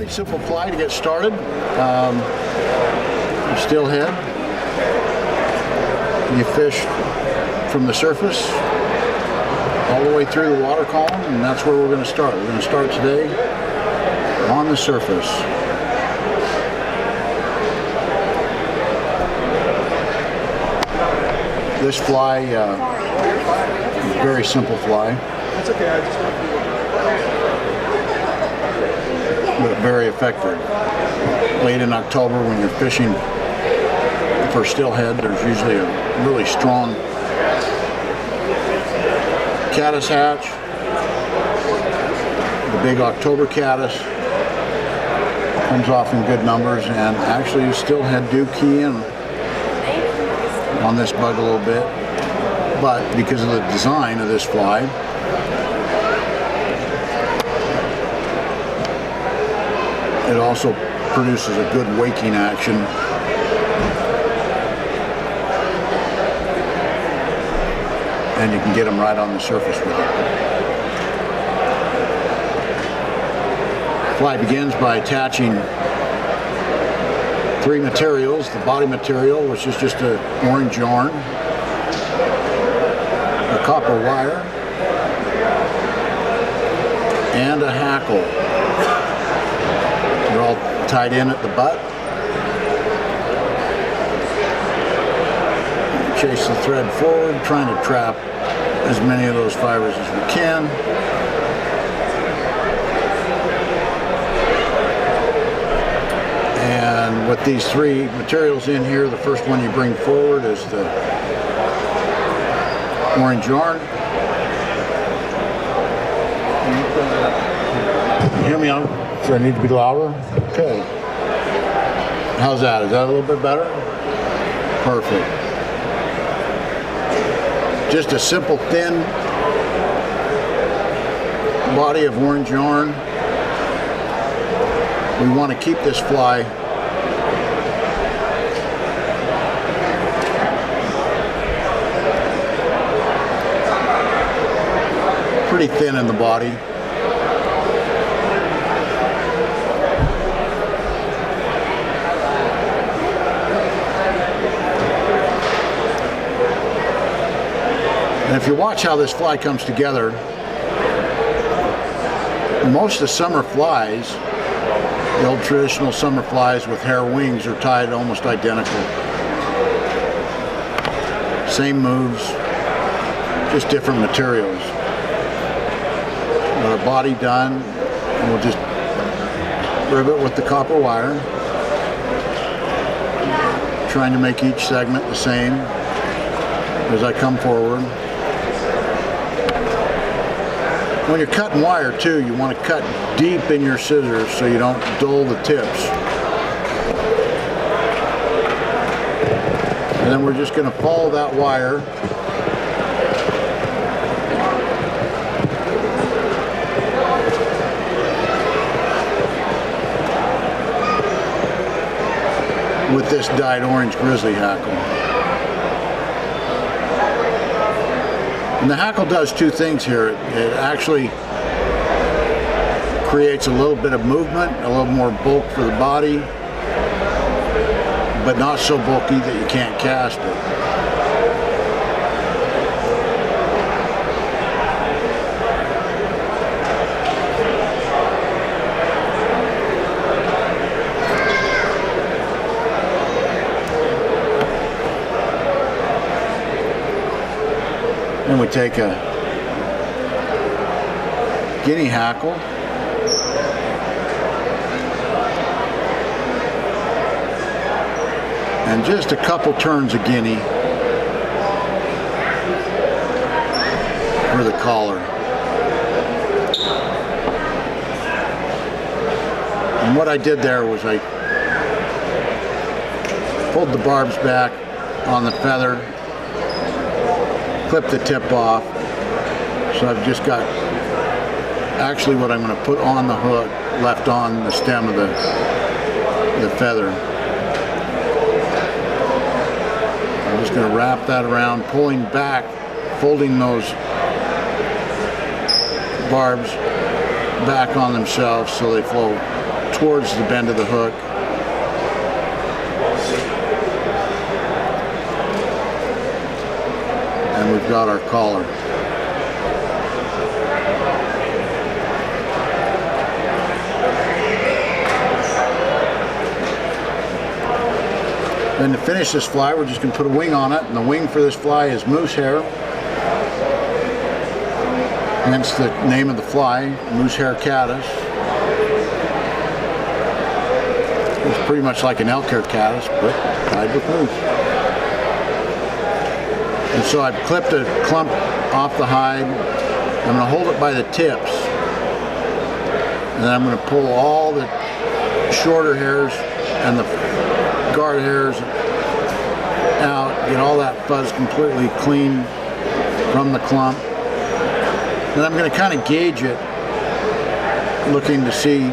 simple fly to get started. SteelHead. You fish from the surface all the way through the water column, and that's where we're going to start. We're going to start today on the surface. This fly is a very simple fly. That's okay, I just want but very effective. Late in October when you're fishing for steelhead, there's usually a really strong caddis hatch. The big October caddis comes off in good numbers, and actually steelhead do key in on this bug a little bit, but because of the design of this fly, it also produces a good waking action. And you can get them right on the surface with it. Fly begins by attaching 3 materials. The body material, which is just an orange yarn, a copper wire, and a hackle. They're all tied in at the butt. Chase the thread forward, trying to trap as many of those fibers as we can. And with these 3 materials in here, the first one you bring forward is the orange yarn. You hear me? Do I need to be louder? Okay. How's that? Is that a little bit better? Perfect. Just a simple thin body of orange yarn. We want to keep this fly pretty thin in the body. And if you watch how this fly comes together, most of the summer flies, the old traditional summer flies with hair wings, are tied almost identical. Same moves, just different materials. Got our body done, and we'll just rivet with the copper wire, trying to make each segment the same as I come forward. When you're cutting wire too, you want to cut deep in your scissors so you don't dull the tips. And then we're just going to follow that wire with this dyed orange grizzly hackle. And the hackle does 2 things here. It actually creates a little bit of movement, a little more bulk for the body, but not so bulky that you can't cast it. Then we take a guinea hackle, and just a couple turns of guinea for the collar. And what I did there was I pulled the barbs back on the feather, clip the tip off, so I've just got actually what I'm going to put on the hook left on the stem of the feather. I'm just going to wrap that around, pulling back, folding those barbs back on themselves so they flow towards the bend of the hook. And we've got our collar. Then to finish this fly, we're just going to put a wing on it, and the wing for this fly is moose hair. Hence the name of the fly, moose hair caddis. It's pretty much like an elk hair caddis, but tied with moose. And so I've clipped a clump off the hide. I'm going to hold it by the tips. And then I'm going to pull all the shorter hairs and the guard hairs out, get all that fuzz completely clean from the clump. Then I'm going to kind of gauge it, looking to see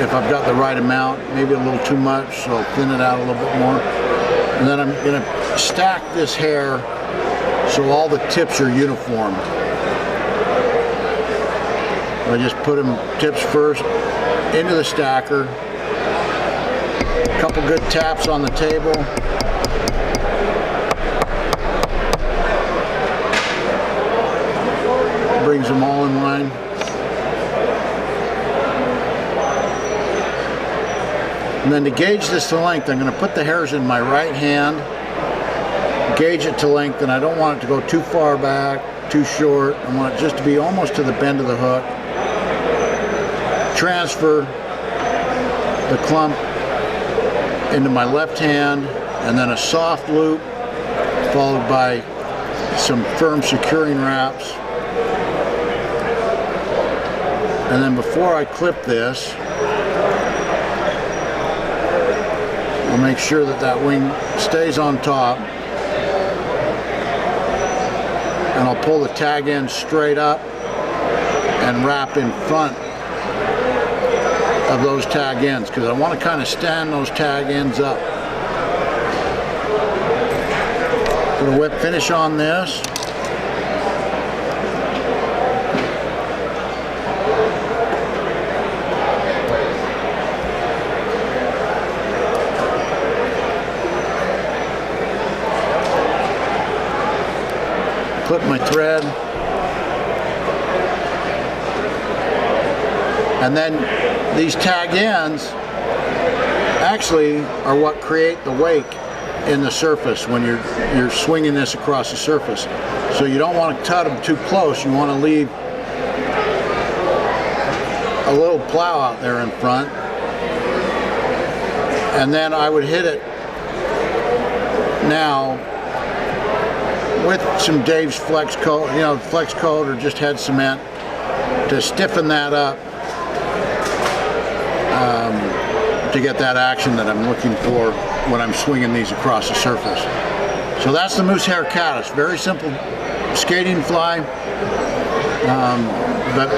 if I've got the right amount, maybe a little too much, so I'll thin it out a little bit more. And then I'm going to stack this hair so all the tips are uniform. I just put them tips first into the stacker. A couple good taps on the table. Brings them all in line. And then to gauge this to length, I'm going to put the hairs in my right hand, gauge it to length, and I don't want it to go too far back, too short. I want it just to be almost to the bend of the hook. Transfer the clump into my left hand, and then a soft loop followed by some firm securing wraps. And then before I clip this, I'll make sure that that wing stays on top, and I'll pull the tag end straight up and wrap in front of those tag ends, because I want to kind of stand those tag ends up. Put a whip finish on this. Clip my thread. And then these tag ends actually are what create the wake in the surface when you're swinging this across the surface. So you don't want to cut them too close. You want to leave a little plow out there in front. And then I would hit it now with some Dave's flex coat, flex coat or just head cement to stiffen that up, to get that action that I'm looking for when I'm swinging these across the surface. So that's the moose hair caddis. Very simple skating fly, but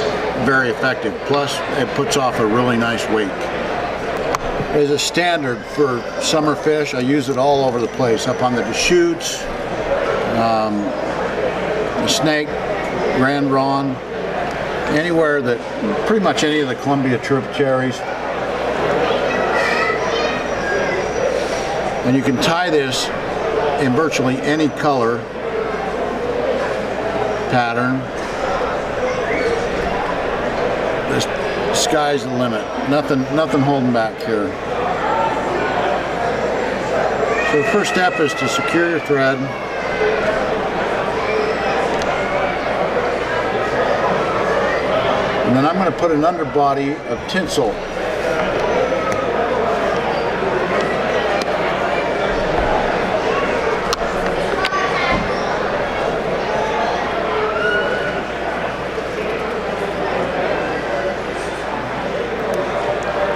very effective. Plus, it puts off a really nice wake. As a standard for summer fish, I use it all over the place, up on the Deschutes, the Snake, Grand Ron, anywhere that, pretty much any of the Columbia tributaries. And you can tie this in virtually any color pattern. The sky's the limit. Nothing holding back here. So the first step is to secure your thread. And then I'm going to put an underbody of tinsel.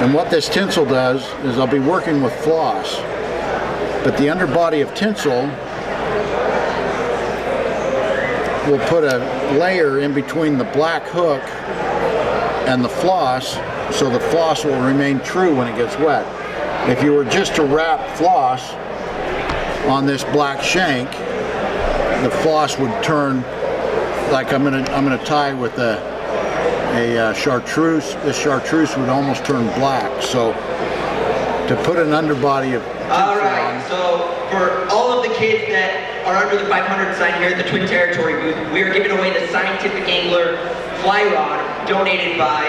And what this tinsel does is I'll be working with floss, but the underbody of tinsel will put a layer in between the black hook and the floss, so the floss will remain true when it gets wet. If you were just to wrap floss on this black shank, the floss would turn like I'm gonna tie with a a chartreuse, this chartreuse would almost turn black. So to put an underbody of Alright, so for all of the kids that are under the 500 sign here at the Twin Territory booth, we are giving away the Scientific Angler fly rod donated by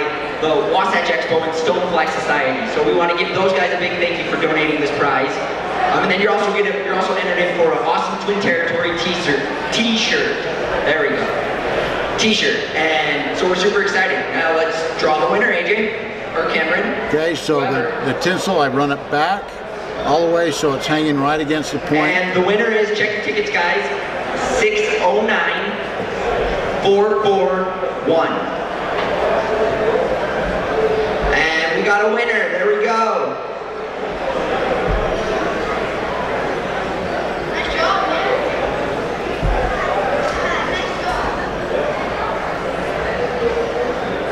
the Wasatch Expo and Stonefly Society. So we want to give those guys a big thank you for donating this prize. And then you're also entered in for an awesome Twin Territory t-shirt. There we go. T-shirt. And so we're super excited. Now let's draw the winner, AJ or Cameron. Okay, so the tinsel, I run it back all the way so it's hanging right against the point. And the winner is, check your tickets guys, 609441. And we got a winner, there we go. Nice job, man.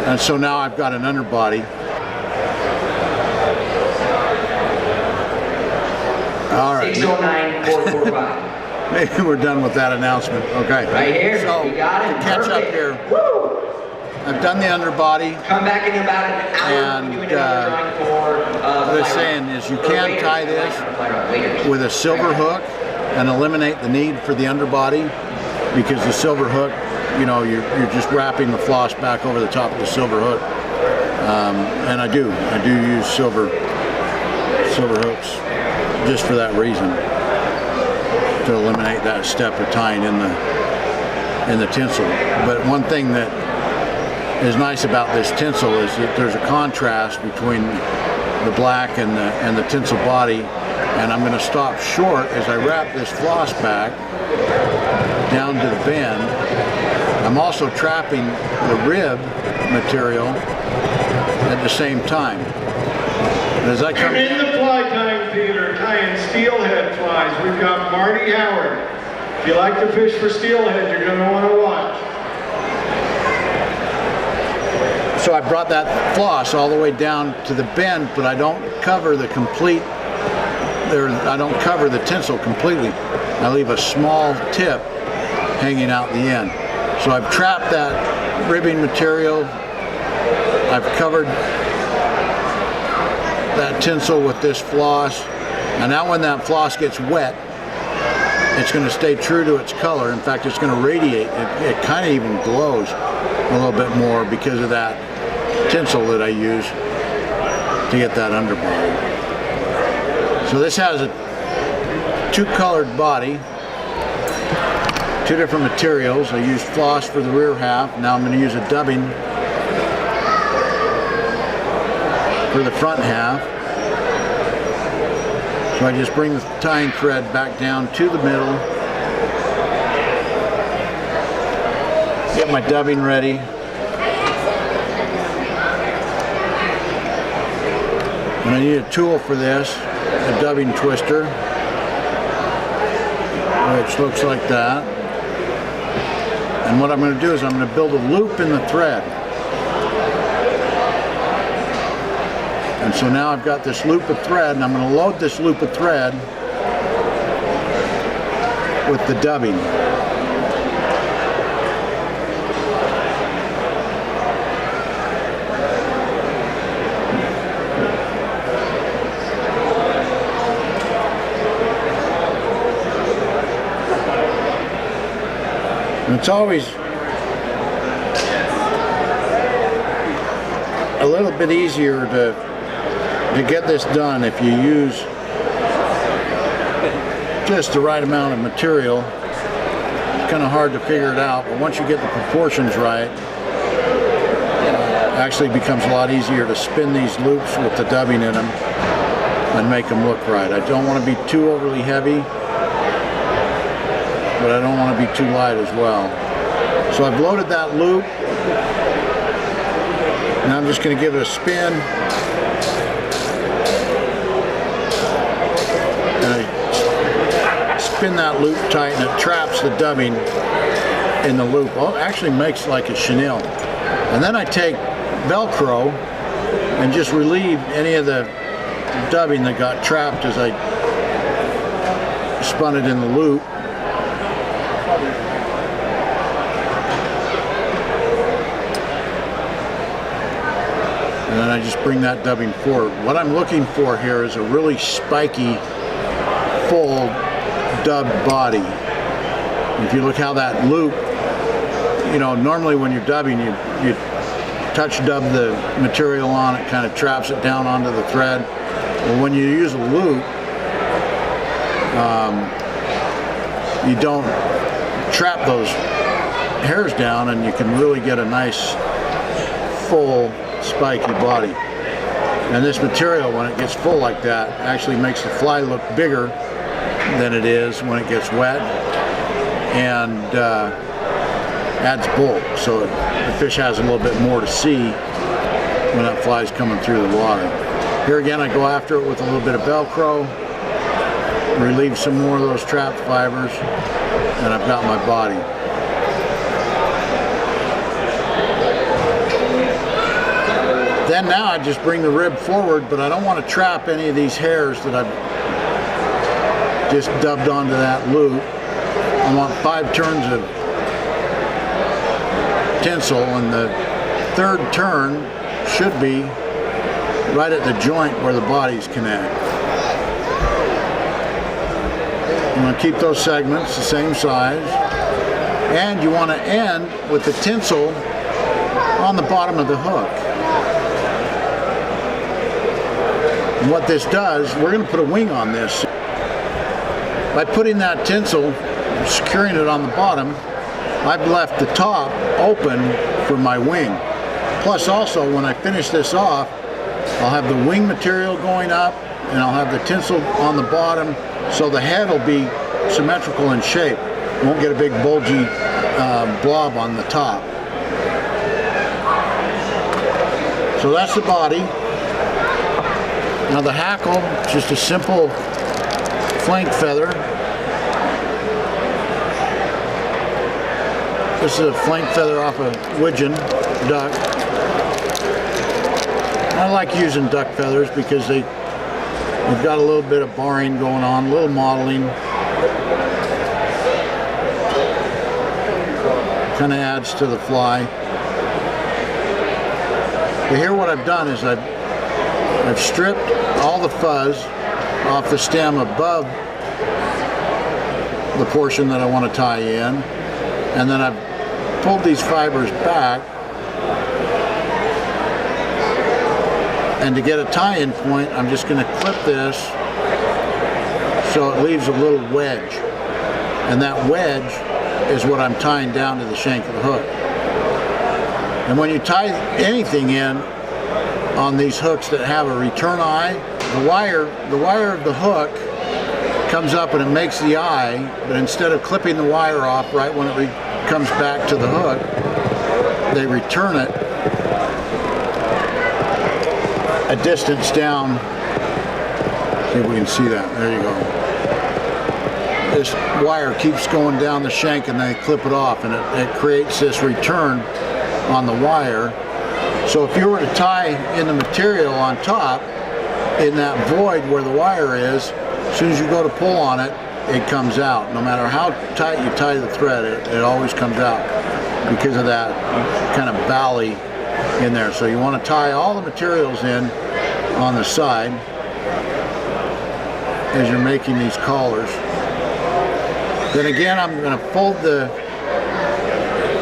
And so now I've got an underbody. All right. 609445. Maybe we're done with that announcement. Okay. Right here. So we got it. to catch up here, Woo! I've done the underbody. Come back in about an hour. And we'll be doing another drawing for what I'm saying is you can tie this with a silver hook and eliminate the need for the underbody, because the silver hook, you know, you're just wrapping the floss back over the top of the silver hook. And I do use silver hooks just for that reason, to eliminate that step of tying in the tinsel. But one thing that is nice about this tinsel is that there's a contrast between the black and the tinsel body, and I'm going to stop short as I wrap this floss back down to the bend. I'm also trapping the rib material at the same time. As I come in the fly tying theater, tying steelhead flies, we've got Marty Howard. If you like to fish for steelhead, you're going to want to watch. So I brought that floss all the way down to the bend, but I don't cover the complete, I don't cover the tinsel completely. I leave a small tip hanging out the end. So I've trapped that ribbing material. I've covered that tinsel with this floss, and now when that floss gets wet, it's going to stay true to its color. In fact, it's going to radiate. It kind of even glows a little bit more because of that tinsel that I use to get that underbody. So this has a two-colored body, two different materials. I used floss for the rear half. Now I'm going to use a dubbing for the front half. So I just bring the tying thread back down to the middle, get my dubbing ready, and I need a tool for this, a dubbing twister, which looks like that. And what I'm going to do is I'm going to build a loop in the thread. And so now I've got this loop of thread, and I'm going to load this loop of thread with the dubbing. And it's always a little bit easier to get this done if you use just the right amount of material. It's kind of hard to figure it out, but once you get the proportions right, it actually becomes a lot easier to spin these loops with the dubbing in them and make them look right. I don't want to be too overly heavy, but I don't want to be too light as well. So I've loaded that loop. Now I'm just going to give it a spin. Spin that loop tight, and it traps the dubbing in the loop. Well, it actually makes like a chenille. And then I take Velcro and just relieve any of the dubbing that got trapped as I spun it in the loop. then I just bring that dubbing forward. What I'm looking for here is a really spiky, full dubbed body. If you look how that loop, you know, normally when you're dubbing, you touch dub the material on it, kind of traps it down onto the thread. Well, when you use a loop, you don't trap those hairs down, and you can really get a nice full spiky body. And this material, when it gets full like that, actually makes the fly look bigger than it is when it gets wet, and adds bulk, so the fish has a little bit more to see when that fly's coming through the water. Here again, I go after it with a little bit of Velcro, relieve some more of those trapped fibers, and I've got my body. Then now I just bring the rib forward, but I don't want to trap any of these hairs that I've just dubbed onto that loop. I want 5 turns of tinsel, and the 3rd turn should be right at the joint where the bodies connect. You want to keep those segments the same size, and you want to end with the tinsel on the bottom of the hook. And what this does, we're going to put a wing on this. By putting that tinsel, securing it on the bottom, I've left the top open for my wing. Plus also, when I finish this off, I'll have the wing material going up, and I'll have the tinsel on the bottom, so the head will be symmetrical in shape. You won't get a big bulgy blob on the top. So that's the body. Now the hackle, just a simple flank feather. This is a flank feather off a widgeon duck. I like using duck feathers because they've got a little bit of barring going on, a little modeling. Kind of adds to the fly. But here what I've done is I've stripped all the fuzz off the stem above the portion that I want to tie in, and then I've pulled these fibers back, and to get a tie-in point, I'm just going to clip this so it leaves a little wedge, and that wedge is what I'm tying down to the shank of the hook. And when you tie anything in on these hooks that have a return eye, the wire of the hook comes up and it makes the eye, but instead of clipping the wire off right when it comes back to the hook, they return it a distance down. See if we can see that. There you go. This wire keeps going down the shank, and they clip it off, and it creates this return on the wire. So if you were to tie in the material on top, in that void where the wire is, as soon as you go to pull on it, it comes out. No matter how tight you tie the thread, it always comes out because of that kind of valley in there. So you want to tie all the materials in on the side as you're making these collars. Then again, I'm going to fold the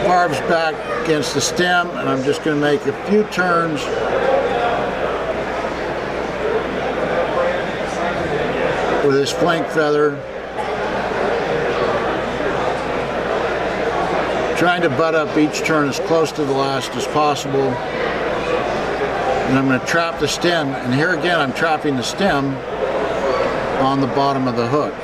barbs back against the stem, and I'm just going to make a few turns with this flank feather, trying to butt up each turn as close to the last as possible. And I'm going to trap the stem, and here again I'm trapping the stem on the bottom of the hook.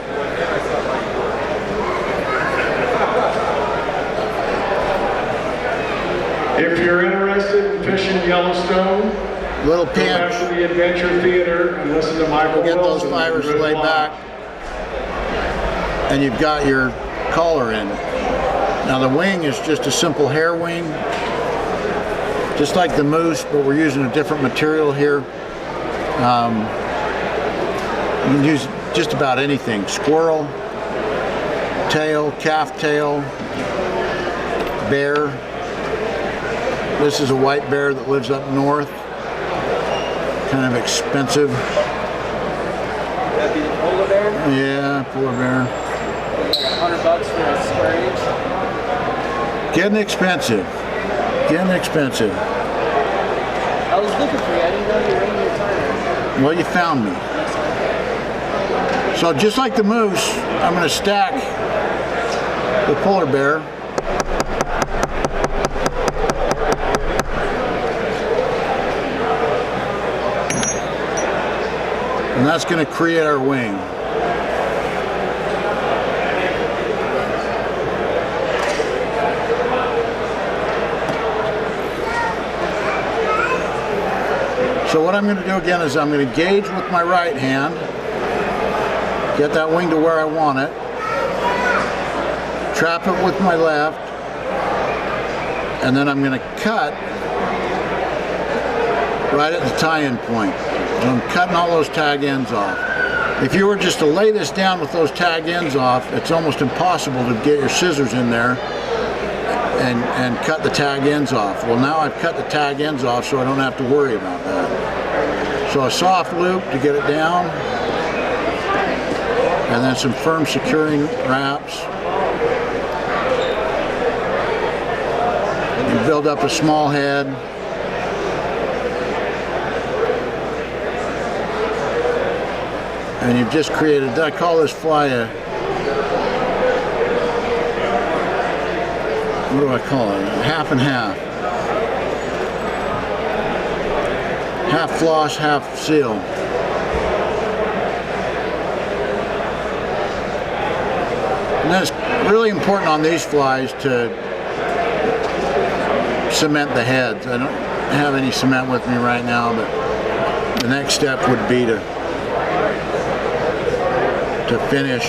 If you're interested in fishing Yellowstone, Little go pinch. back to the Adventure Theater and listen to Michael Get those Wilson. fibers laid back, and you've got your collar in. Now the wing is just a simple hair wing, just like the moose, but we're using a different material here. You can use just about anything. Squirrel, tail, calf tail, bear. This is a white bear that lives up north. kind of expensive. That'd be the polar bear. Yeah, polar bear. Like $100 for a square inch. Getting expensive. Getting expensive. I was looking for you. I didn't know you were in your time. Well, you found me. So just like the moose, I'm going to stack the polar bear. And that's going to create our wing. So what I'm going to do again is I'm going to gauge with my right hand, get that wing to where I want it, trap it with my left, and then I'm going to cut right at the tie-in point. So I'm cutting all those tag ends off. If you were just to lay this down with those tag ends off, it's almost impossible to get your scissors in there and cut the tag ends off. Well, now I've cut the tag ends off so I don't have to worry about that. So a soft loop to get it down, and then some firm securing wraps. You build up a small head. And you've just created, I call this fly a, what do I call it? Half and half. Half floss, half seal. And then it's really important on these flies to cement the heads. I don't have any cement with me right now, but the next step would be to finish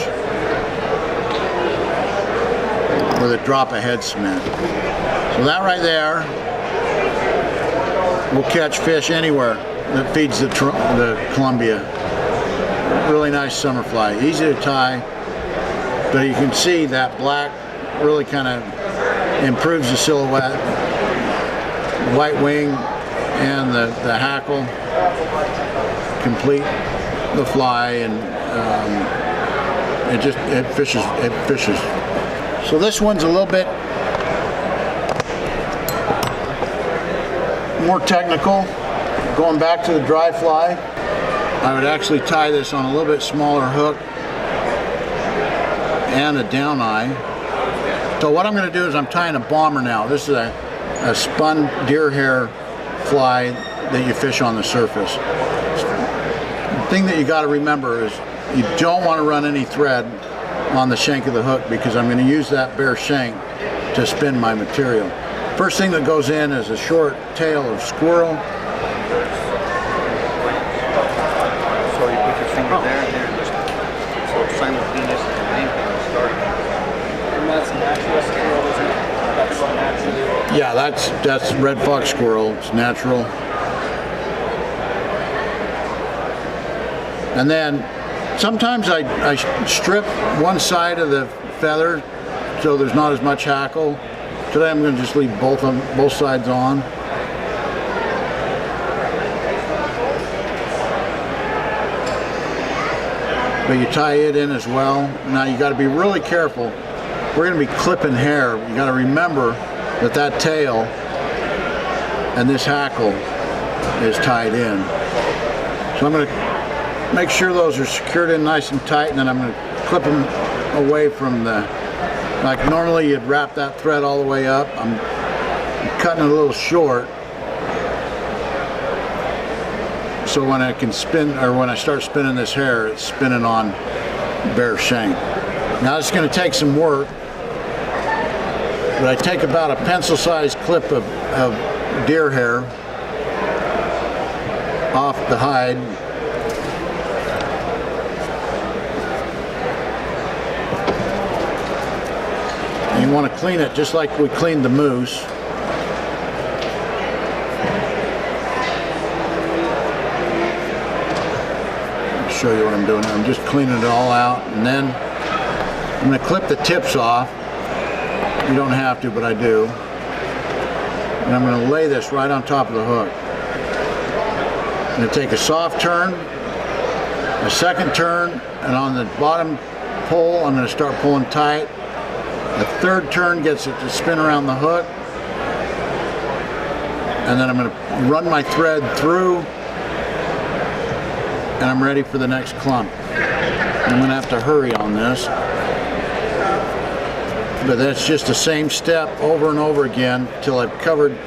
with a drop of head cement. So that right there will catch fish anywhere that feeds the Columbia. Really nice summer fly, easy to tie, but you can see that black really kind of improves the silhouette. White wing and the hackle complete the fly, and it fishes. So this one's a little bit more technical. Going back to the dry fly, I would actually tie this on a little bit smaller hook and a down eye. So what I'm going to do is I'm tying a bomber now. This is a spun deer hair fly that you fish on the surface. The thing that you got to remember is you don't want to run any thread on the shank of the hook, because I'm going to use that bare shank to spin my material. First thing that goes in is a short tail of squirrel. So you put your finger there and there, just so simultaneous and the main thing will start. And that's natural squirrel, isn't it? That's natural. Yeah, that's red fox squirrel. It's natural. And then sometimes I strip one side of the feather so there's not as much hackle. Today I'm going to just leave both sides on. But you tie it in as well. Now you got to be really careful. We're going to be clipping hair. You got to remember that tail and this hackle is tied in. So I'm going to make sure those are secured in nice and tight, and then I'm going to clip them away from the, like normally you'd wrap that thread all the way up. I'm cutting it a little short so when I can spin, or when I start spinning this hair, it's spinning on bare shank. Now it's going to take some work, but I take about a pencil-sized clip of deer hair off the hide. You want to clean it just like we cleaned the moose. I'll show you what I'm doing. I'm just cleaning it all out, and then I'm going to clip the tips off. You don't have to, but I do. And I'm going to lay this right on top of the hook. I'm going to take a soft turn, a second turn, and on the bottom pole I'm going to start pulling tight. A third turn gets it to spin around the hook, and then I'm going to run my thread through, and I'm ready for the next clump. I'm going to have to hurry on this, but that's just the same step over and over again till I've covered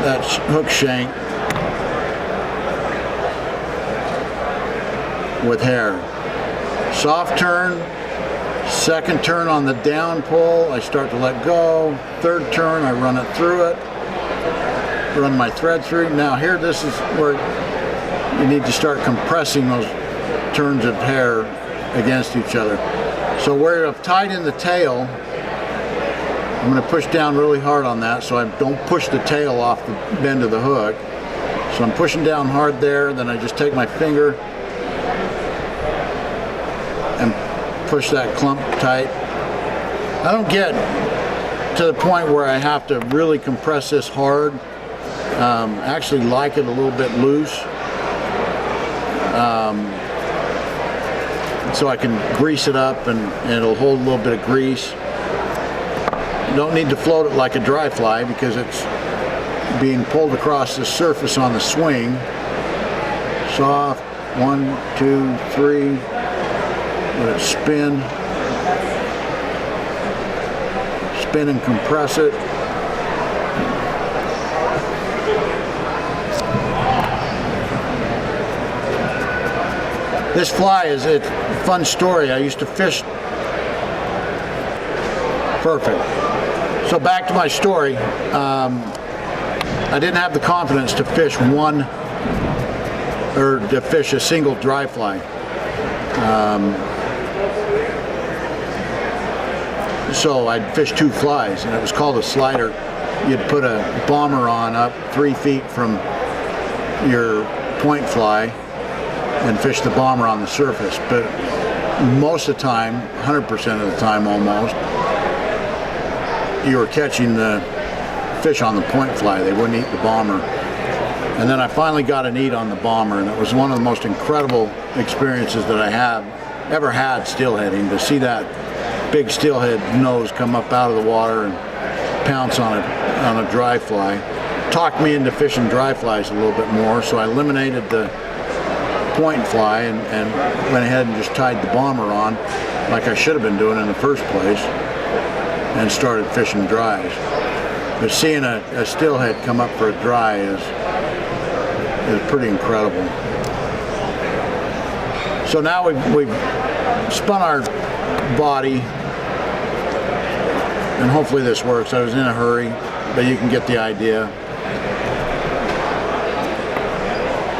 that hook shank with hair. Soft turn, second turn on the down pull, I start to let go. Third turn, I run it through it, run my thread through. Now here, this is where you need to start compressing those turns of hair against each other. So where I've tied in the tail, I'm going to push down really hard on that so I don't push the tail off the bend of the hook. So I'm pushing down hard there, then I just take my finger and push that clump tight. I don't get to the point where I have to really compress this hard. I actually like it a little bit loose. So I can grease it up and it'll hold a little bit of grease. You don't need to float it like a dry fly because it's being pulled across the surface on the swing. Soft, 1, 2, 3, let it spin. Spin and compress it. This fly is a fun story. I used to fish. Perfect. So back to my story. I didn't have the confidence to fish to fish a single dry fly. So I'd fish 2 flies, and it was called a slider. You'd put a bomber on up 3 feet from your point fly and fish the bomber on the surface. But most of the time, 100% of the time almost, you were catching the fish on the point fly. They wouldn't eat the bomber. And then I finally got an eat on the bomber, and it was one of the most incredible experiences that I have ever had steelheading, to see that big steelhead nose come up out of the water and pounce on a dry fly. Talked me into fishing dry flies a little bit more, so I eliminated the point fly and went ahead and just tied the bomber on like I should have been doing in the first place and started fishing dries. But seeing a steelhead come up for a dry is pretty incredible. So now we've spun our body, and hopefully this works. I was in a hurry, but you can get the idea.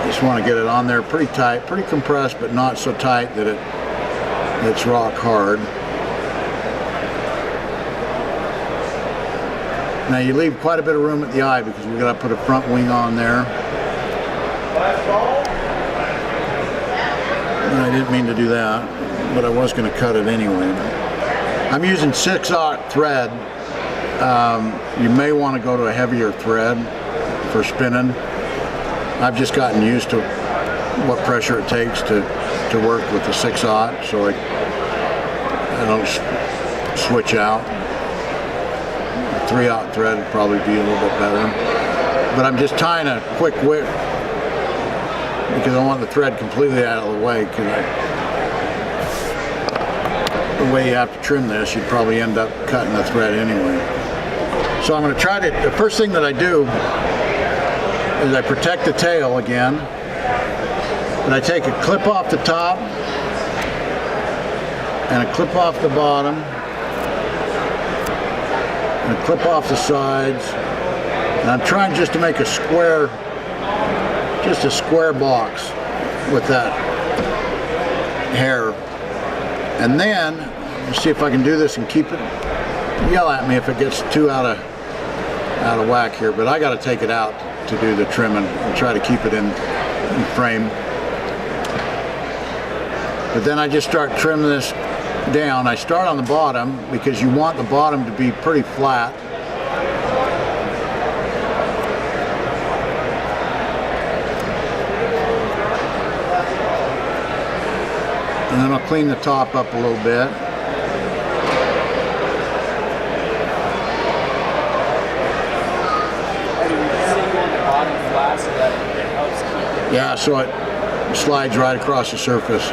Just want to get it on there pretty tight, pretty compressed, but not so tight that it's rock hard. Now you leave quite a bit of room at the eye because we're going to put a front wing on there. And I didn't mean to do that, but I was going to cut it anyway. I'm using 6/0 thread. You may want to go to a heavier thread for spinning. I've just gotten used to what pressure it takes to work with the 6/0, so I don't switch out. 3/0 thread would probably be a little bit better. But I'm just tying a quick wick because I want the thread completely out of the way, because the way you have to trim this, you'd probably end up cutting the thread anyway. So I'm going to try the first thing that I do is I protect the tail again, and I take a clip off the top and a clip off the bottom and a clip off the sides, and I'm trying just to make a square box with that hair. And then let's see if I can do this and keep it. Yell at me if it gets too out of whack here, but I got to take it out to do the trimming and try to keep it in frame. But then I just start trimming this down. I start on the bottom because you want the bottom to be pretty flat. And then I'll clean the top up a little bit. Yeah, so it slides right across the surface.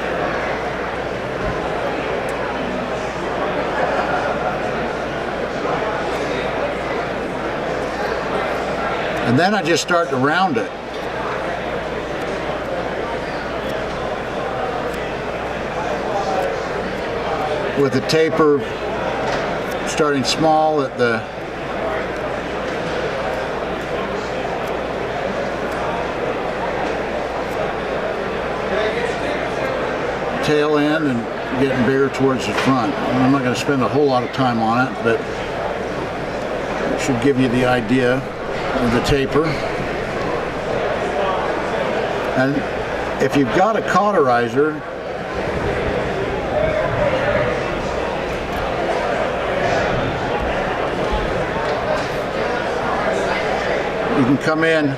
And then I just start to round it. With the taper starting small at the tail end and getting bigger towards the front. I'm not going to spend a whole lot of time on it, but it should give you the idea of the taper. And if you've got a cauterizer, you can come in.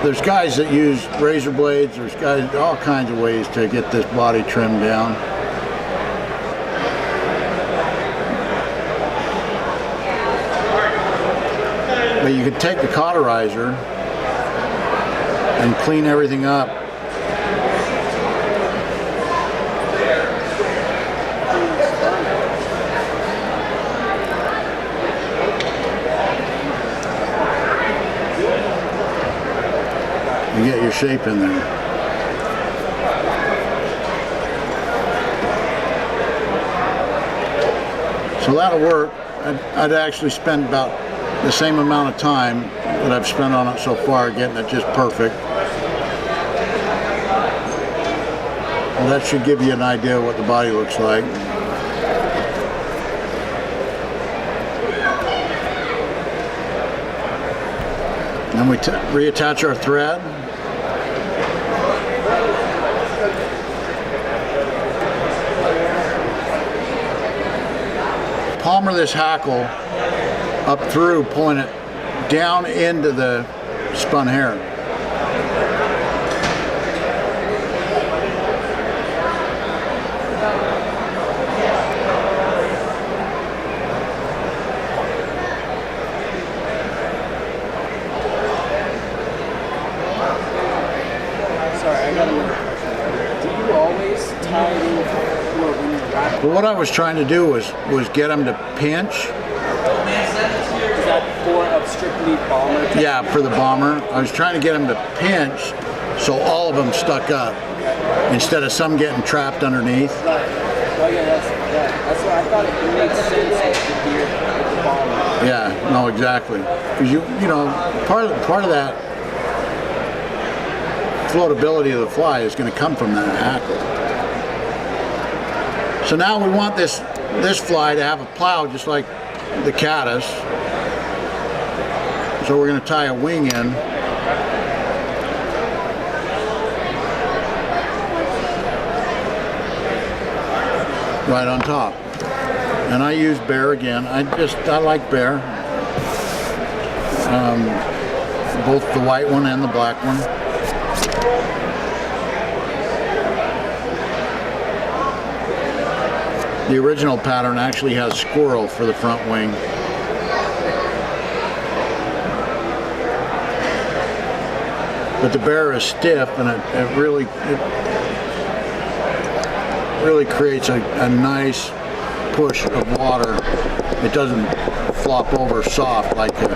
There's guys that use razor blades, there's guys, all kinds of ways to get this body trimmed down. But you can take the cauterizer and clean everything up. And get your shape in there. So that'll work. I'd actually spend about the same amount of time that I've spent on it so far getting it just perfect. Well, that should give you an idea of what the body looks like. Then we reattach our thread. Palmer this hackle up through, pulling it down into the spun hair. Sorry, I got another question. Do you always tie it in when you're wrapping? But what I was trying to do was get them to pinch. Is that for a strictly bomber? Yeah, for the bomber. I was trying to get them to pinch so all of them stuck up instead of some getting trapped underneath. Right. Well, yeah, that's what I thought. It made sense with the deer, with the bomber. Yeah, no, exactly. Because you know, part of that floatability of the fly is going to come from that hackle. So now we want this fly to have a plow just like the caddis. So we're going to tie a wing in. Right on top. And I use bear again. I like bear. Both the white one and the black one. The original pattern actually has squirrel for the front wing. But the bear is stiff, and it really creates a nice push of water. It doesn't flop over soft like a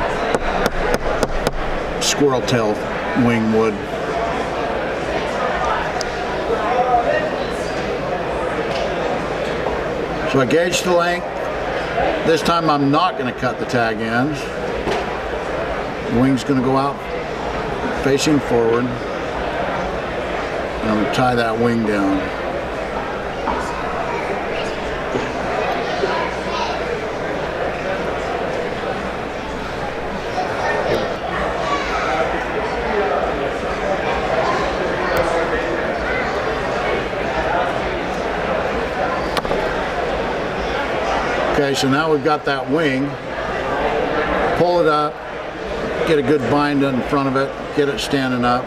squirrel tail wing would. So I gauged the length. This time I'm not going to cut the tag ends. The wing's going to go out facing forward. And I'm going to tie that wing down. Okay, so now we've got that wing. Pull it up, get a good bind in front of it, get it standing up,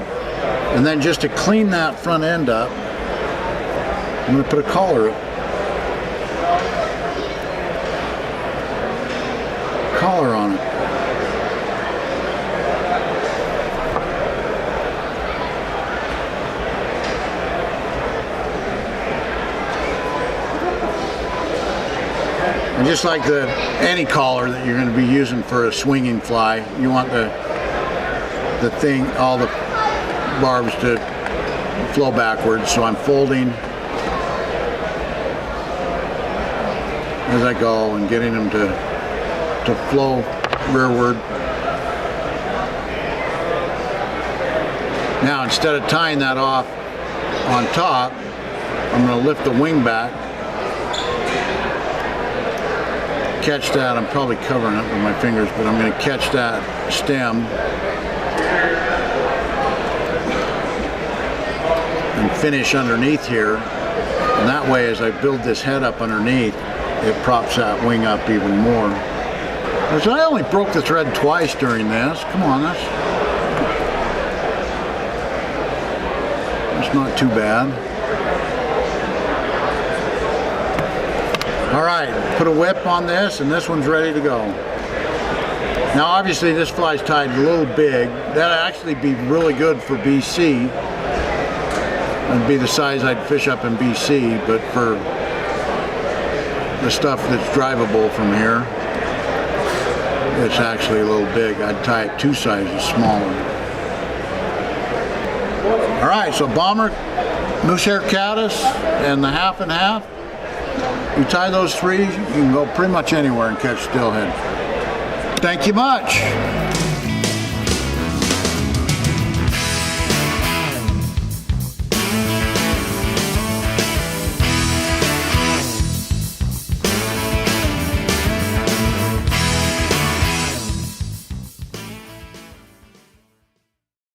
And then just to clean that front end up, I'm going to put a collar on it. And just like any collar that you're going to be using for a swinging fly, you want all the barbs to flow backwards. So I'm folding as I go and getting them to flow rearward. Now instead of tying that off on top, I'm going to lift the wing back, catch that. I'm probably covering it with my fingers, but I'm going to catch that stem and finish underneath here. And that way, as I build this head up underneath, it props that wing up even more. So I only broke the thread twice during this. Come on, that's not too bad. All right, put a whip on this, and this one's ready to go. Now, obviously, this fly's tied a little big. That'd actually be really good for BC. It'd be the size I'd fish up in BC, but for the stuff that's drivable from here, it's actually a little big. I'd tie it 2 sizes smaller. All right, so bomber, moosehair caddis, and the half and half. You tie those 3, you can go pretty much anywhere and catch steelhead. Thank you much.